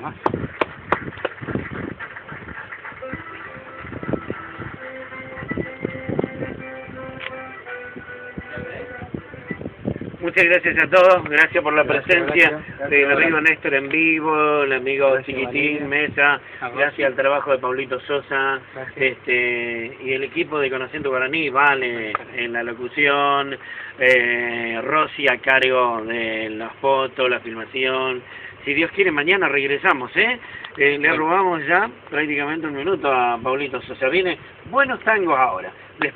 más. Muchas gracias a todos, gracias por la presencia gracias, del amigo Néstor en vivo, el amigo Gracias, Chiquitín, Valeria. Mesa, A vos. gracias al trabajo de Paulito Sosa, Gracias. y el equipo de Conociendo Guaraní, Vale en la locución, Rosy a cargo de las fotos, la filmación. Si Dios quiere, mañana regresamos, le robamos ya prácticamente un minuto a Paulito Sosa. Viene buenos tangos ahora.